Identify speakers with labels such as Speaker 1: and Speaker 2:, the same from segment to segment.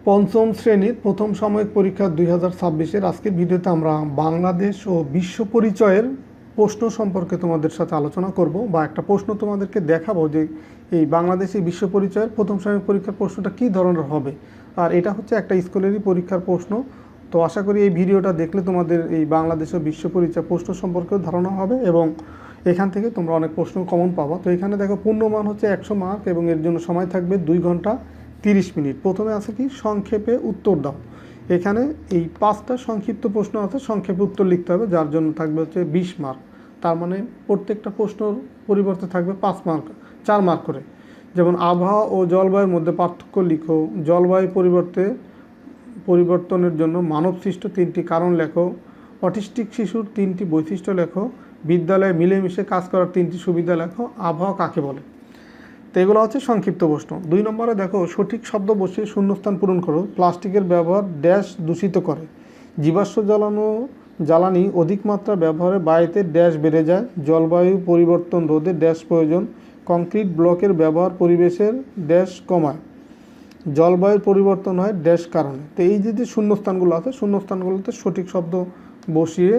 Speaker 1: পঞ্চম শ্রেণীর প্রথম সাময়িক পরীক্ষা 2026-এর আজকের ভিডিওতে আমরা বাংলাদেশ ও বিশ্ব পরিচয়ের প্রশ্ন সম্পর্কে তোমাদের সাথে আলোচনা করব বা একটা প্রশ্ন তোমাদেরকে দেখাবো যে এই বাংলাদেশি বিশ্ব পরিচয়ের প্রথম সাময়িক পরীক্ষার প্রশ্নটা কী ধরনের হবে। আর এটা হচ্ছে একটা স্কুলেরই পরীক্ষার প্রশ্ন। তো আশা করি এই ভিডিওটা দেখলে তোমাদের এই বাংলাদেশ ও বিশ্ব পরিচয় প্রশ্ন সম্পর্কেও ধারণা হবে এবং এখান থেকে তোমরা অনেক প্রশ্ন কমন পাবা। তো এখানে দেখো পূর্ণমান হচ্ছে 100 মার্ক এবং এর জন্য সময় থাকবে 2 ঘন্টা 30 মিনিট। প্রথমে আছে কি সংক্ষেপে উত্তর দাও। এখানে এই 5টা সংক্ষিপ্ত প্রশ্ন আছে, সংক্ষেপে উত্তর লিখতে হবে, যার জন্য থাকবে হচ্ছে 20 মার্ক। তার মানে প্রত্যেকটা প্রশ্নর পরিবর্তে থাকবে 4 মার্ক করে। যেমন আবহাওয়া ও জলবায়ুর মধ্যে পার্থক্য লিখো, জলবায়ু পরিবর্তনের জন্য মানবসৃষ্ট 3টি কারণ লেখো, অটিস্টিক শিশুর 3টি বৈশিষ্ট্য লেখো, বিদ্যালয়ে মিলেমিশে কাজ করার 3টি সুবিধা লেখো, আবহাওয়া কাকে বলে। তো এগুলো হচ্ছে সংক্ষিপ্ত প্রশ্ন। 2 নম্বরে দেখো সঠিক শব্দ বসিয়ে শূন্যস্থান পূরণ করো। প্লাস্টিকের ব্যবহার ড্যাশ দূষিত করে, জীবাশ্ম জ্বালানি অধিক মাত্রা ব্যবহারে বায়ুতে ড্যাশ বেড়ে যায়, জলবায়ু পরিবর্তন রোধে ড্যাশ প্রয়োজন, কংক্রিট ব্লকের ব্যবহার পরিবেশের ড্যাশ কমায়, জলবায়ুর পরিবর্তন হয় ড্যাশ কারণে। তো এই যে শূন্যস্থানগুলো আছে, শূন্যস্থানগুলোতে সঠিক শব্দ বসিয়ে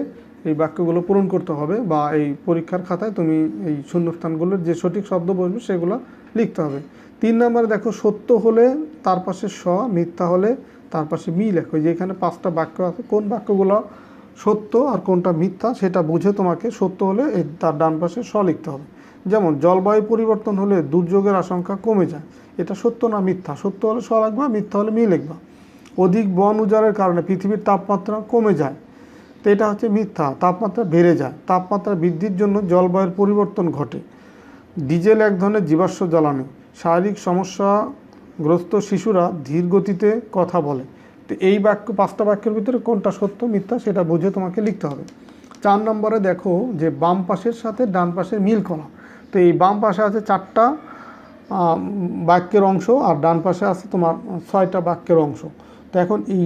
Speaker 1: এই বাক্যগুলো পূরণ করতে হবে বা এই পরীক্ষার খাতায় তুমি এই শূন্যস্থানগুলোর যে সঠিক শব্দ বসবে সেগুলো লিখতে হবে। 3 নম্বরে দেখো সত্য হলে তার পাশে স, মিথ্যা হলে তার পাশে মি লেখো। যে এখানে 5টা বাক্য আছে, কোন বাক্যগুলো সত্য আর কোনটা মিথ্যা সেটা বুঝে তোমাকে সত্য হলে তার ডান পাশে স লিখতে হবে। যেমন জলবায়ু পরিবর্তন হলে দুর্যোগের আশঙ্কা কমে যায়, এটা সত্য না মিথ্যা? সত্য হলে স লিখবা, মিথ্যা হলে মি লিখবা। অধিক বন উজাড়ের কারণে পৃথিবীর তাপমাত্রা কমে যায়, তো এটা হচ্ছে মিথ্যা, তাপমাত্রা বেড়ে যায়। তাপমাত্রা বৃদ্ধির জন্য জলবায়ুর পরিবর্তন ঘটে। ডিজেল এক ধরনের জীবাশ্ম জ্বালানি, শারীরিক সমস্যাগ্রস্ত শিশুরা ধীর গতিতে কথা বলে। তো এই 5টা বাক্যের ভিতরে কোনটা সত্য মিথ্যা সেটা বুঝে তোমাকে লিখতে হবে। 4 নম্বরে দেখো যে বাম পাশের সাথে ডান পাশের মিল করা। তো এই বাম পাশে আছে 4টা বাক্যের অংশ আর ডান পাশে আছে তোমার 6টা বাক্যের অংশ। তো এখন এই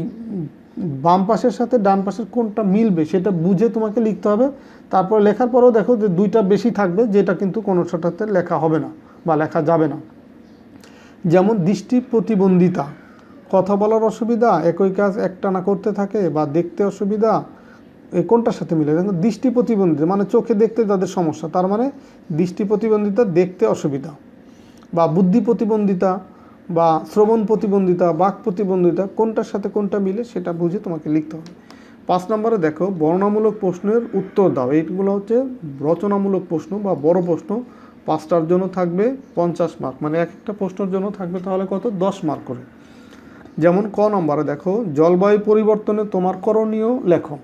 Speaker 1: বাম পাশের সাথে ডান পাশের কোনটা মিলবে সেটা বুঝে তোমাকে লিখতে হবে। তারপর লেখার পরেও দেখো যে 2টা বেশি থাকবে, যেটা কিন্তু কোনোটাতে লেখা হবে না বা লেখা যাবে না। যেমন দৃষ্টি প্রতিবন্ধিতা, কথা বলার অসুবিধা, একই কাজ একটানা করতে থাকে বা দেখতে অসুবিধা, এই কোনটার সাথে মিলে? দেখো দৃষ্টি প্রতিবন্ধিতা মানে চোখে দেখতে তাদের সমস্যা, তার মানে দৃষ্টি প্রতিবন্ধিতা দেখতে অসুবিধা। বা বুদ্ধি প্রতিবন্ধিতা বা শ্রবণ প্রতিবন্ধিতা, বাক প্রতিবন্ধিতা, কোনটার সাথে কোনটা মিলে সেটা বুঝে তোমাকে লিখতে হবে। 5 নম্বরে দেখো বর্ণনামূলক প্রশ্নের উত্তর দাও। এইগুলো হচ্ছে রচনামূলক প্রশ্ন বা বড় প্রশ্ন। 5টার জন্য থাকবে 50 মার্ক, মানে এক একটা প্রশ্নের জন্য থাকবে তাহলে কত 10 মার্ক করে। যেমন ক নম্বরে দেখো জলবায়ু পরিবর্তনে তোমার করণীয় লেখো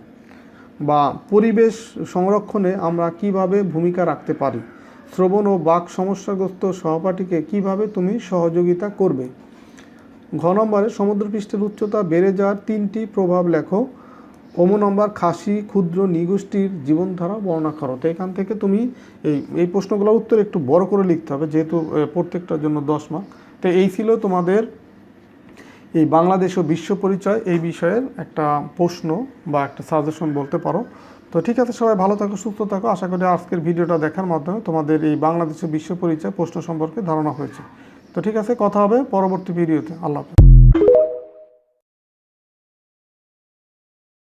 Speaker 1: বা পরিবেশ সংরক্ষণে আমরা কিভাবে ভূমিকা রাখতে পারি, শ্রবণ ও বাক সমস্যাগ্রস্ত সহপাঠীকে কিভাবে তুমি সহযোগিতা করবে। ঘ নম্বরে সমুদ্রপৃষ্ঠের উচ্চতা বেড়ে যাওয়ার 3টি প্রভাব লেখো। নম্বর খাসি ক্ষুদ্র নৃগোষ্ঠীর জীবনধারা বর্ণনা করো। তো এখান থেকে তুমি এই প্রশ্নগুলোর উত্তর একটু বড় করে লিখতে হবে, যেহেতু প্রত্যেকটার জন্য 10 মার্ক। তো এই ছিল তোমাদের এই বাংলাদেশ ও বিশ্ব পরিচয় এই বিষয়ের একটা প্রশ্ন বা একটা সাজেশন বলতে পারো। তো ঠিক আছে, সবাই ভালো থাকো, সুস্থ থাকো। আশা করি আজকের ভিডিওটা দেখার মাধ্যমে তোমাদের এই বাংলাদেশ ও বিশ্ব পরিচয় প্রশ্ন সম্পর্কে ধারণা হয়েছে। তো ঠিক আছে, কথা হবে পরবর্তী ভিডিওতে। আল্লাহ হাফেজ।